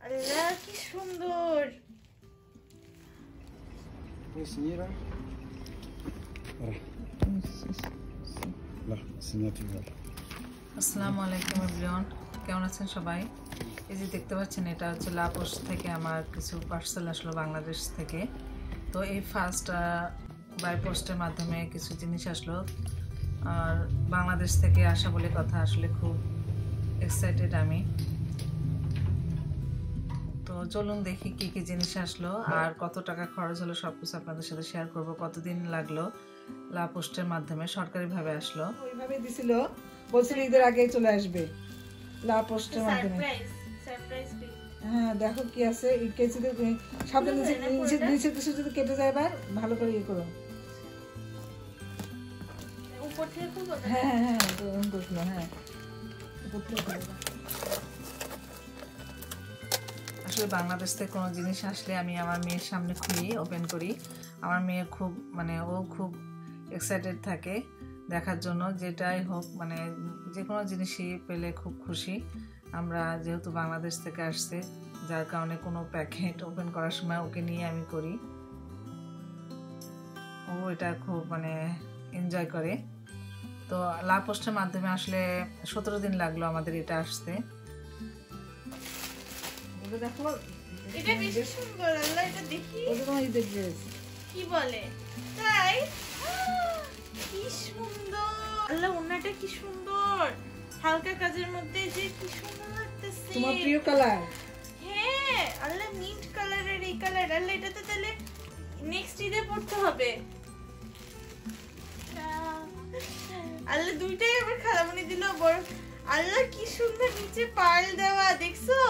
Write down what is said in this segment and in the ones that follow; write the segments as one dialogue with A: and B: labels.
A: আল্লাহ কি সুন্দর।
B: Señora.
C: আসসালামু আলাইকুম এভরিওয়ান, কেমন আছেন সবাই? এই যে দেখতে পাচ্ছেন, এটা হচ্ছে লাপোস থেকে আমার কিছু পার্সেল আসলো বাংলাদেশ থেকে। তো এই ফার্স্ট বাই পোস্টের মাধ্যমে কিছু জিনিস আসলো, আর বাংলাদেশ থেকে আসা বলে কথা। আসলে খুব এক্সাইটেড আমি। তো চলুন দেখি কি কি জিনিস আসলো আর কত টাকা খরচ হলো, সব কিছু আপনাদের সাথে শেয়ার করব। কতদিন লাগলো, লাপোস্টের মাধ্যমে সরকারিভাবে আসলো।
D: ওইভাবে দিছিল, বলছিল ঈদের আগে চলে আসবে লাপোস্টের মাধ্যমে। হ্যাঁ দেখো কি আছে, কেজিতে সাবধানে নিচে কিছু যদি কেটে যায় এবার ভালো করে ইয়ে করো।
A: উপর থেকে খুলবো?
D: হ্যাঁ হ্যাঁ হ্যাঁ বুঝলো, হ্যাঁ উপর থেকে খুলবো।
C: আসলে বাংলাদেশ থেকে কোনো জিনিস আসলে আমি আমার মেয়ের সামনে খুলি, ওপেন করি। আমার মেয়ে খুব ও খুব এক্সাইটেড থাকে দেখার জন্য। যেটাই হোক, যে কোনো জিনিসই পেলে খুব খুশি আমরা। যেহেতু বাংলাদেশ থেকে আসছে, যার কারণে কোনো প্যাকেট ওপেন করার সময় ওকে নিয়ে আমি করি। ও এটা খুব এনজয় করে। তো লাপোস্টের মাধ্যমে আসলে 17 দিন লাগলো আমাদের এটা আসতে।
D: দেখো
A: এটা বেশি সুন্দর। আল্লাহ এটা দেখি,
D: ঈদের ড্রেস
A: কি বলে তাই? কি সুন্দর আল্লাহ, ওনাটা কি সুন্দর, হালকা কাজের মধ্যে যে কি সুন্দর লাগতেছে।
D: তোমার প্রিয় কালার?
A: হ্যাঁ আল্লাহ, মিন্ট কালারের এই কালার। আল্লাহ এটা তো তাহলে নেক্সট ঈদে পড়তে হবে। আল্লাহ দুইটাই আবার খালামণি দিল বড়। আল্লাহ কি সুন্দর, নিচে পার্ল দেওয়া, দেখছো?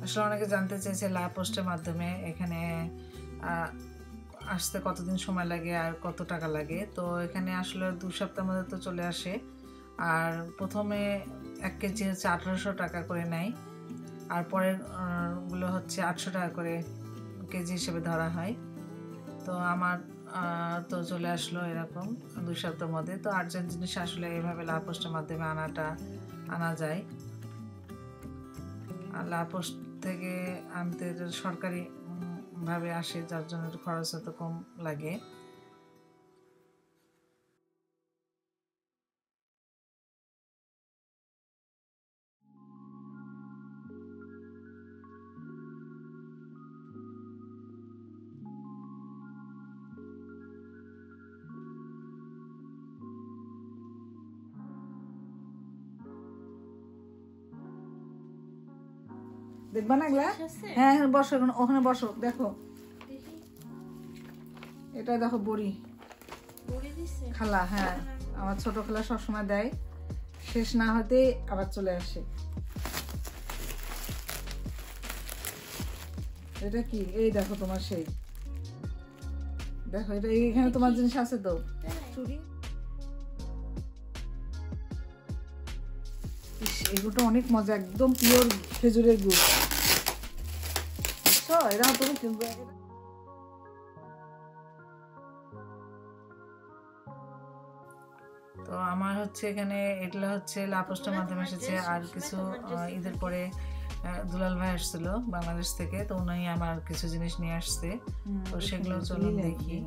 C: আসলে অনেকে জানতে চেয়েছে লাপোস্টের মাধ্যমে এখানে আসতে কতদিন সময় লাগে আর কত টাকা লাগে। তো এখানে আসলে 2 সপ্তাহের মধ্যে তো চলে আসে। আর প্রথমে 1 কেজি হচ্ছে 1800 টাকা করে নেয়, আর পরের গুলো হচ্ছে 800 টাকা করে কেজি হিসেবে ধরা হয়। তো আমার তো চলে আসলো এরকম 2 সপ্তাহের মধ্যে। তো আর্জেন্ট জিনিস আসলে এইভাবে লাপোস্টের মাধ্যমে আনা যায়। আর লাপোস্ট থেকে আনতে সরকারি ভাবে আসে, যার জন্য খরচ হয়তো কম লাগে।
D: দেখবা না এগুলা? হ্যাঁ হ্যাঁ বসো, ওখানে বসো। দেখো এটা দেখো বড়ি খালা। হ্যাঁ আমার ছোট খালা সবসময় দেয়, শেষ না হতে আবার চলে আসে। এটা কি? এই দেখো তোমার সেই, দেখো এটা এখানে তোমার জিনিস আছে তো। চুড়ি এগুলো অনেক মজা, একদম পিওর খেজুরের গুড়। এরা তুমি
C: তো আমার হচ্ছে এখানে এগুলো হচ্ছে লাপোস্টের মাধ্যমে এসেছে। আর কিছু ঈদের পরে দুলাল ভাই আসছিল বাংলাদেশ থেকে, তো উনি আমার কিছু জিনিস নিয়ে আসছে। তো সেগুলো চলুন দেখি।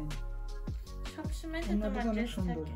A: সবসময় তো তোমার ড্রেস থাকে।